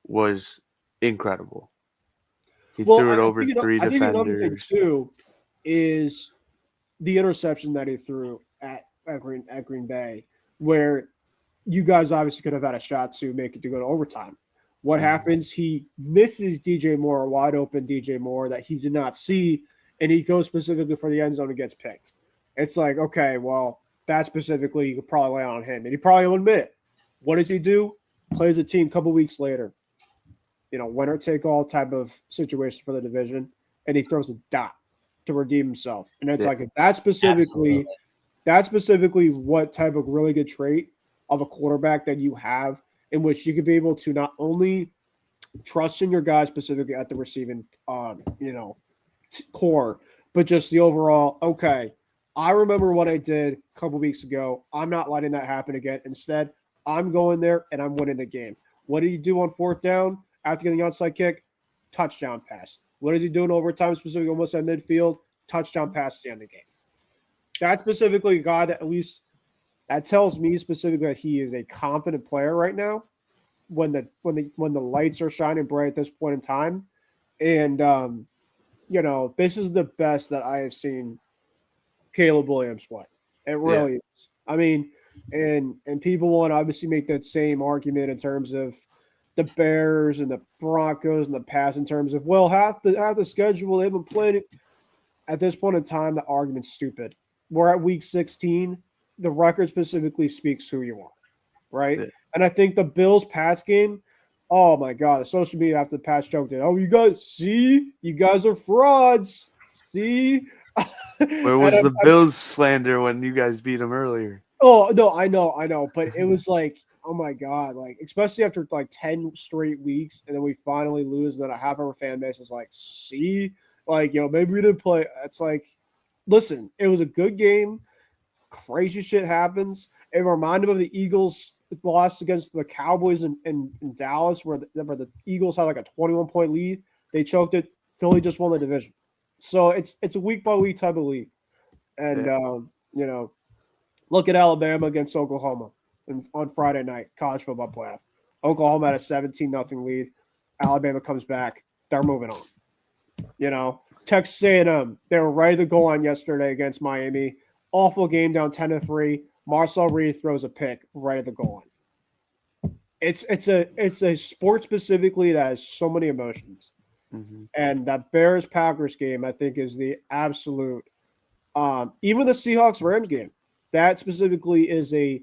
was incredible. He threw it over 3 defenders. I think another thing too
is the interception that he threw at Green Bay, where you guys obviously could have had a shot to make it to go to overtime. What happens? He misses DJ Moore, a wide open DJ Moore that he did not see, and he goes specifically for the end zone and gets picked. It's okay, well, that specifically you could probably lay on him, and he probably will admit it. What does he do? Plays a team a couple weeks later. Winner take all type of situation for the division, and he throws a dot to redeem himself. And it's that's specifically what type of really good trait of a quarterback that you have, in which you could be able to not only trust in your guys specifically at the receiving, core, but just the overall. Okay, I remember what I did a couple weeks ago. I'm not letting that happen again. Instead, I'm going there and I'm winning the game. What did he do on 4th down after getting the onside kick? Touchdown pass. What is he doing overtime, specifically almost at midfield? Touchdown pass at the end of the game. That's specifically a guy that at least that tells me specifically that he is a confident player right now when the lights are shining bright at this point in time. And this is the best that I have seen Caleb Williams play. It really is. I mean, and people want to obviously make that same argument in terms of the Bears and the Broncos and the past in terms of, well, half the schedule they've been playing. At this point in time, the argument's stupid. We're at week 16. The record specifically speaks who you are, right? Yeah. And I think the Bills-Pats game, oh, my God, the social media after the Pats joked it. Oh, you guys are frauds. See?
Where was the Bills slander when you guys beat them earlier?
Oh, no, I know. But it was like, oh, my God, like, especially after like 10 straight weeks, and then we finally lose, and then half our fan base is like, see? Like, maybe we didn't play. It's like, listen, it was a good game. Crazy shit happens. It reminded me of the Eagles lost against the Cowboys in Dallas, where the Eagles had like a 21-point lead. They choked it. Philly just won the division. So it's a week-by-week type of league. And, look at Alabama against Oklahoma on Friday night, college football playoff. Oklahoma had a 17-0 lead. Alabama comes back. They're moving on. Texas A&M, they were ready to go on yesterday against Miami. Awful game down 10-3. Marcel Reed throws a pick right at the goal line. It's a sport specifically that has so many emotions. Mm-hmm. And that Bears-Packers game, I think, is the absolute even the Seahawks-Rams game, that specifically is a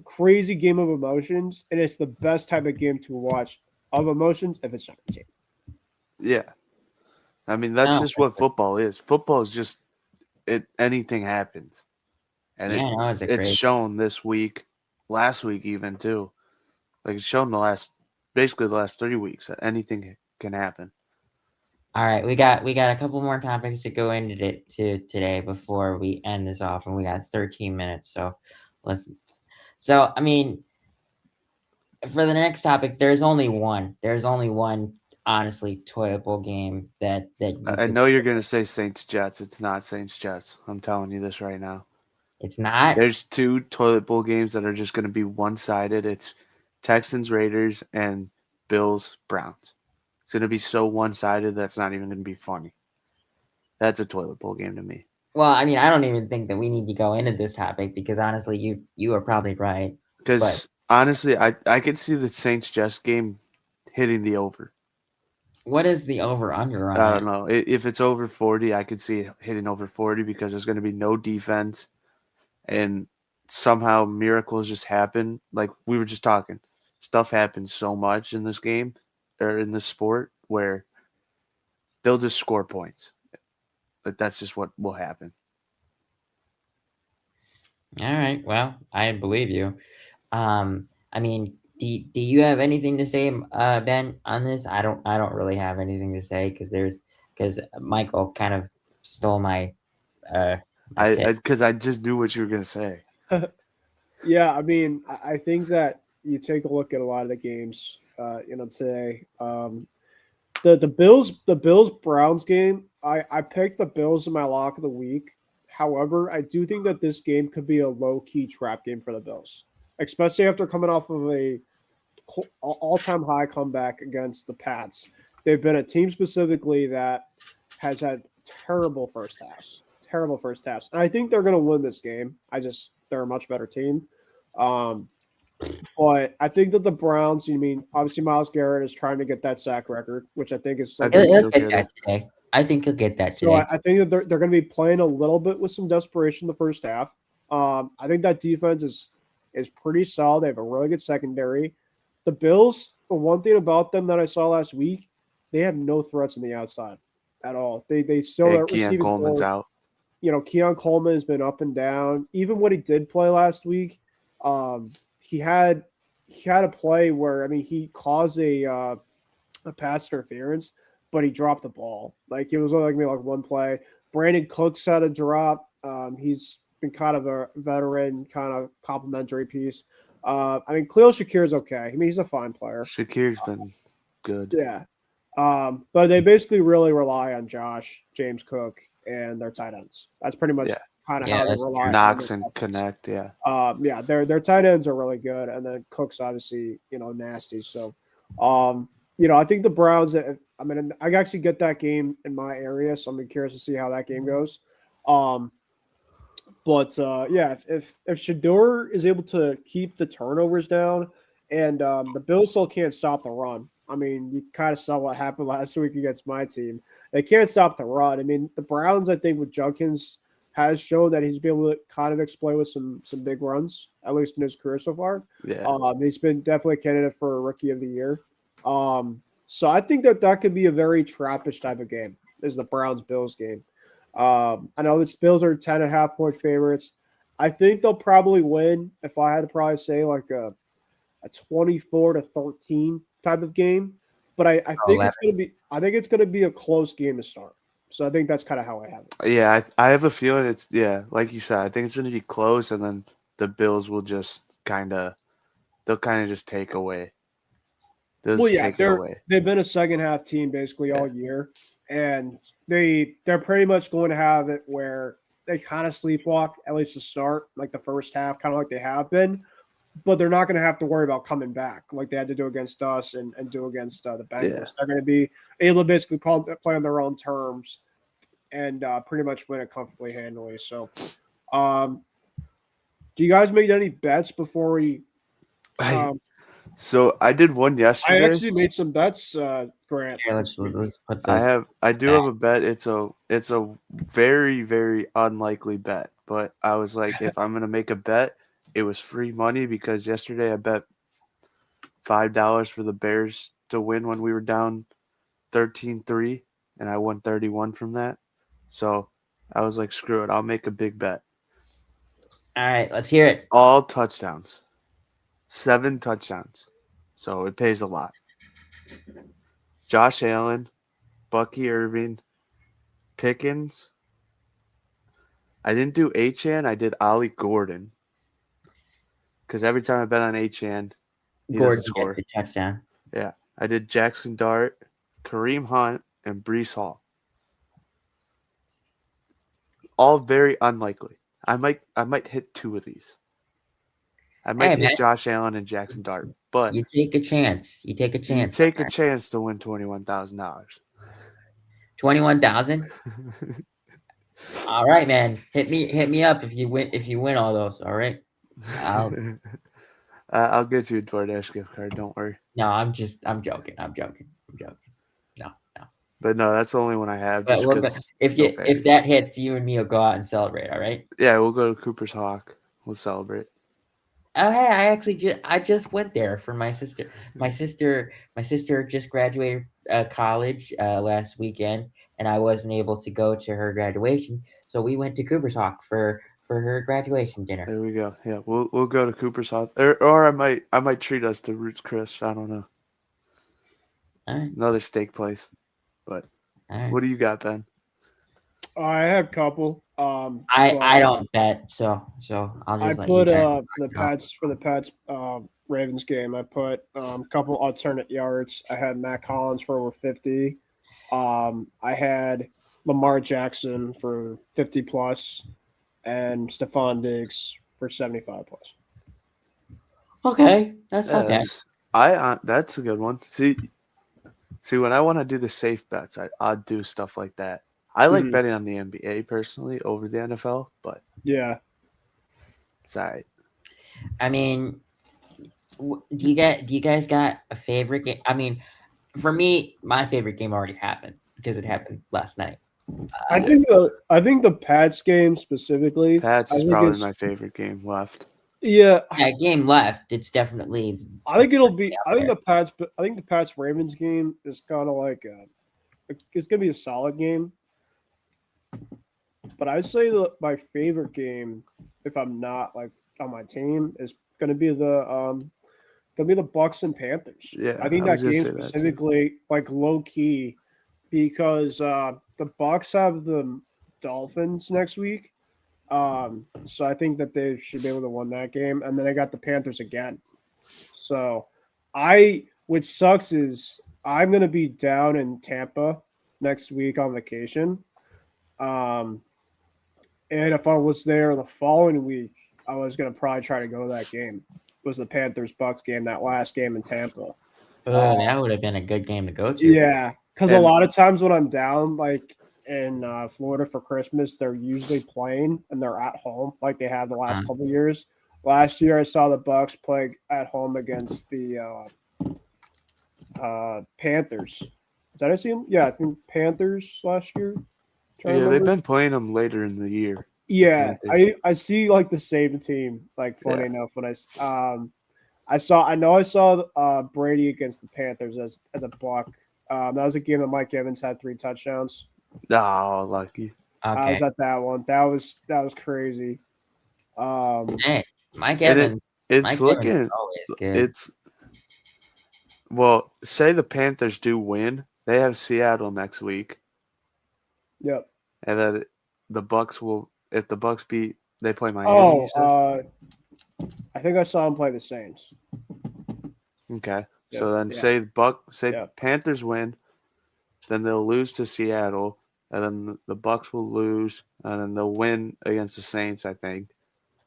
crazy game of emotions, and it's the best type of game to watch of emotions if it's not a team.
Yeah. I mean, that's just what football is. Football is just anything happens. And it's shown this week, last week even too. Like it's shown basically the last 3 weeks that anything can happen.
All right, we got a couple more topics to go into today before we end this off, and we got 13 minutes. So I mean, for the next topic, there's only one. Honestly, toilet bowl game that
I know you're gonna say Saints Jets. It's not Saints Jets. I'm telling you this right now.
It's not.
There's 2 toilet bowl games that are just gonna be one-sided. It's Texans Raiders and Bills Browns. It's gonna be so one-sided that's not even gonna be funny. That's a toilet bowl game to me.
Well, I mean, I don't even think that we need to go into this topic because honestly, you are probably right.
Because honestly, I could see the Saints Jets game hitting the over.
What is the over-under on
I don't know. If it's over 40, I could see it hitting over 40 because there's going to be no defense. And somehow miracles just happen. Like we were just talking. Stuff happens so much in this game or in this sport where they'll just score points. But that's just what will happen.
All right. Well, I believe you. I mean, do you have anything to say, Ben, on this? I don't really have anything to say because Michael kind of stole my.
Because I just knew what you were gonna say.
Yeah, I mean, I think that you take a look at a lot of the games, today. The Bills Browns game. I picked the Bills in my lock of the week. However, I do think that this game could be a low-key trap game for the Bills, especially after coming off of a all-time high comeback against the Pats. They've been a team specifically that has had terrible first halves. And I think they're going to win this game. They're a much better team. But I think that the Browns, obviously Myles Garrett is trying to get that sack record, which I think is something.
He'll get that today. I think he'll get that today.
So I think that they're going to be playing a little bit with some desperation in the first half. I think that defense is pretty solid. They have a really good secondary. The Bills, the one thing about them that I saw last week, they have no threats on the outside at all. They still are
Keon Coleman's out.
Keon Coleman has been up and down. Even when he did play last week, he had a play where he caused a pass interference, but he dropped the ball. Like it was only maybe one play. Brandon Cooks had a drop. He's been kind of a veteran, kind of complimentary piece. I mean, Khalil Shakir's okay. I mean, he's a fine player.
Shakir's been good.
Yeah. But they basically really rely on Josh, James Cook, and their tight ends. That's pretty much kind of how they rely on
Knox and Connect,
their tight ends are really good, and then Cook's obviously, nasty. So, I think the Browns, I actually get that game in my area, so I'm curious to see how that game goes. If Shador is able to keep the turnovers down, and the Bills still can't stop the run. I mean, you kind of saw what happened last week against my team. They can't stop the run. I mean, the Browns, I think, with Judkins has shown that he's been able to kind of exploit with some big runs, at least in his career so far.
Yeah.
He's been definitely a candidate for Rookie of the Year. So I think that could be a very trappish type of game, is the Browns-Bills game. I know the Bills are 10.5-point favorites. I think they'll probably win, if I had to probably say, like a 24-13 type of game. But I think it's gonna be a close game to start. So I think that's kind of how I have it.
Yeah, I have a feeling it's like you said, I think it's gonna be close, and then the Bills will just they'll just take away. They've been a second half team basically all year, and they're pretty much going to have it where they kind of sleepwalk, at least to start, like the first half, kind of like they have been. But they're not going to have to worry about coming back like they had to do against us and do against the Bengals. Yeah. They're going to be able to basically play on their own terms and pretty much win it comfortably, handily. So, do you guys make any bets before we? So I did one yesterday.
I actually made some bets, Grant.
Yeah, let's put this.
I do have a bet. It's a very, very unlikely bet, but I was like, if I'm going to make a bet, it was free money because yesterday I bet $5 for the Bears to win when we were down 13-3, and I won 31 from that. So I was like, screw it. I'll make a big bet.
All right, let's hear it.
All touchdowns. 7 touchdowns. So it pays a lot. Josh Allen, Bucky Irving, Pickens. I didn't do Achane. I did Ollie Gordon. Because every time I bet on Achane, he doesn't score.
Gets the touchdown.
Yeah. I did Jackson Dart, Kareem Hunt, and Breece Hall. All very unlikely. I might hit 2 of these. I might hit Josh Allen and Jackson Dart. But
you take a chance. You take a
chance to win $21,000.
21,000? All right, man. Hit me up if you win all those, all right?
I'll get you a DoorDash gift card. Don't worry.
No, I'm joking. No.
But no, that's the only one I have.
If that hits, you and me will go out and celebrate. All right?
Yeah, we'll go to Cooper's Hawk. We'll celebrate.
Oh, hey! I just went there for my sister. My sister just graduated college last weekend, and I wasn't able to go to her graduation, so we went to Cooper's Hawk for her graduation dinner.
There we go. Yeah, we'll go to Cooper's Hawk, or I might treat us to Roots Chris. I don't know.
All right.
Another steak place, but
right.
What do you got, Ben?
I have a couple.
I don't bet, so I'll just.
I put for the Pats Ravens game. I put a couple alternate yards. I had Matt Collins for over 50. I had Lamar Jackson for 50 plus, and Stephon Diggs for 75 plus.
Okay, that's okay.
That's a good one. See, when I want to do the safe bets, I'll do stuff like that. I like betting on the NBA personally over the NFL, but
yeah,
it's all right.
I mean, do you guys got a favorite game? I mean, for me, my favorite game already happened because it happened last night.
I think the Pats game specifically.
Pats is probably my favorite game left.
Yeah,
game left. It's definitely.
I think it'll be. I think the Pats Ravens game is kind of like it's gonna be a solid game. But I'd say my favorite game, if I'm not like on my team, is gonna be the Bucks and Panthers.
Yeah,
I think that game specifically, like low key, because the Bucks have the Dolphins next week. So I think that they should be able to win that game. And then they got the Panthers again. So which sucks is I'm going to be down in Tampa next week on vacation. And if I was there the following week, I was going to probably try to go to that game. It was the Panthers-Bucks game, that last game in Tampa.
Oh, that would have been a good game to go to.
Yeah, because a lot of times when I'm down, like in Florida for Christmas, they're usually playing and they're at home, like they have the last couple of years. Last year, I saw the Bucks play at home against the Panthers. Did I see them? Yeah, I think Panthers last year.
Yeah, they've been playing them later in the year.
Yeah, I see like the same team. Like funny enough, when I saw Brady against the Panthers as a Buck. That was a game that Mike Evans had 3 touchdowns.
Oh, lucky.
Okay.
I was at that one. That was crazy.
Hey, Mike Evans.
It's looking.
Evans is always good.
Well, say the Panthers do win, they have Seattle next week.
Yep.
And then the Bucks will, if the Bucks beat, they play Miami.
I think I saw them play the Saints.
Okay.
Yep.
So then say Panthers win, then they'll lose to Seattle, and then the Bucks will lose, and then they'll win against the Saints, I think.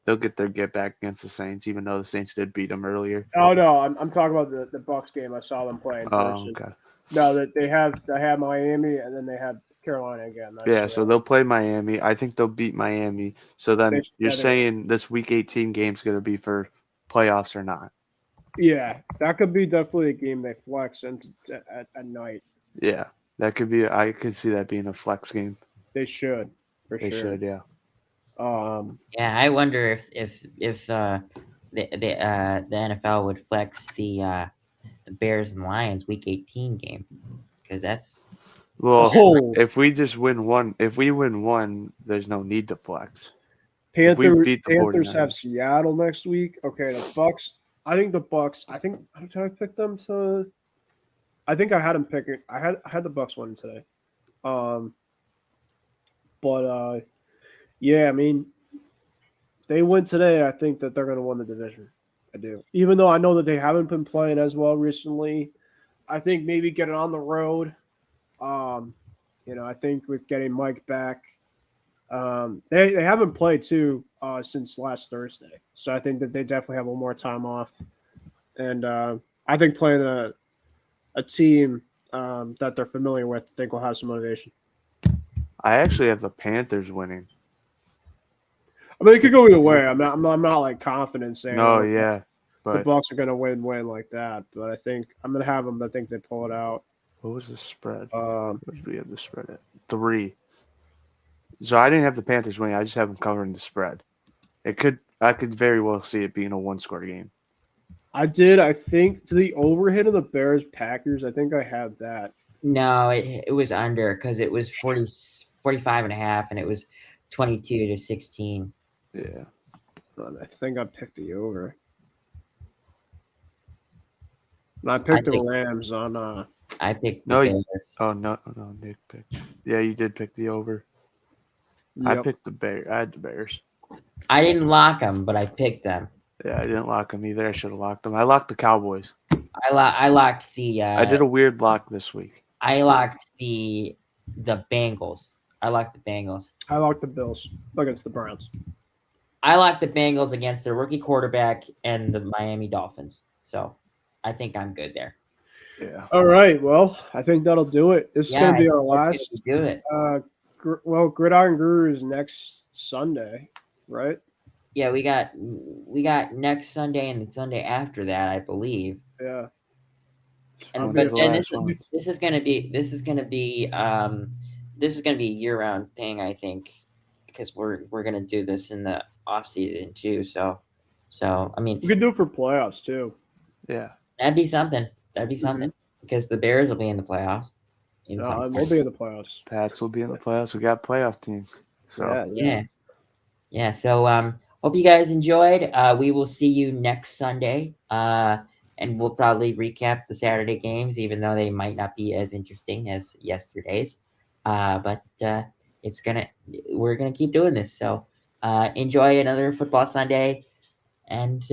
They'll get their get back against the Saints, even though the Saints did beat them earlier.
Oh no, I'm talking about the Bucks game. I saw them playing.
Oh, okay.
No, that they have Miami and then they have Carolina again.
So they'll play Miami. I think they'll beat Miami. So then you're saying this Week 18 game's going to be for playoffs or not?
Yeah, that could be definitely a game they flex into at night.
Yeah, that could be. I could see that being a flex game.
They should,
They should, yeah.
I wonder if the NFL would flex the Bears and Lions Week 18 game, because that's
if we just win one, there's no need to flex.
Panthers have Seattle next week. Okay, the Bucks. I think the Bucks. Did I pick them to? I think I had them picking. I had the Bucks winning today. Yeah, I mean, they win today. I think that they're going to win the division. I do. Even though I know that they haven't been playing as well recently, I think maybe getting on the road. I think with getting Mike back, they haven't played since last Thursday. So I think that they definitely have a little more time off. And I think playing a team that they're familiar with, I think will have some motivation.
I actually have the Panthers winning.
I mean, it could go either way. I'm not like confident saying.
No, yeah, but
the Bucks are going to win like that. But I think I'm going to have them. I think they pull it out.
What was the spread? What did we have the spread at? 3. So I didn't have the Panthers winning. I just have them covering the spread. I could very well see it being a 1-score game.
I did. I think to the overhit of the Bears Packers. I think I had that.
No, it was under, because it was 45.5 and it was 22-16.
Yeah.
I think I picked the over. And I picked the Rams on.
I picked
the
Bears.
No, Nick picked. Yeah, you did pick the over. Yep. I picked the Bears. I had the Bears.
I didn't lock them, but I picked them.
Yeah, I didn't lock them either. I should have locked them. I locked the Cowboys.
I locked the.
I did a weird lock this week.
I locked the Bengals. I locked the Bengals.
I locked the Bills against the Browns.
I locked the Bengals against the rookie quarterback and the Miami Dolphins. So I think I'm good there.
Yeah.
All right. Well, I think that'll do it. This is going to be our last.
Do it.
Gridiron Guru is next Sunday, right?
Yeah, we got next Sunday and the Sunday after that, I believe.
Yeah.
This is gonna be a year-round thing, I think, because we're gonna do this in the off season too. So I mean,
we could do it for playoffs too.
Yeah,
that'd be something. Because the Bears will be in the playoffs.
We'll be in the playoffs.
Pats will be in the playoffs. We got playoff teams. So
yeah. So hope you guys enjoyed. We will see you next Sunday. And we'll probably recap the Saturday games, even though they might not be as interesting as yesterday's. But we're gonna keep doing this. So enjoy another football Sunday, and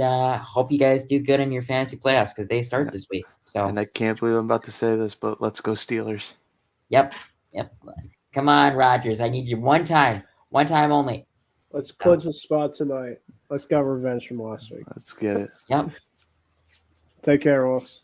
hope you guys do good in your fantasy playoffs because they start this week. So,
and I can't believe I'm about to say this, but let's go Steelers.
Yep. Come on, Rodgers. I need you one time only.
Let's clinch a spot tonight. Let's get revenge from last week.
Let's get it.
Yep.
Take care, Wolves.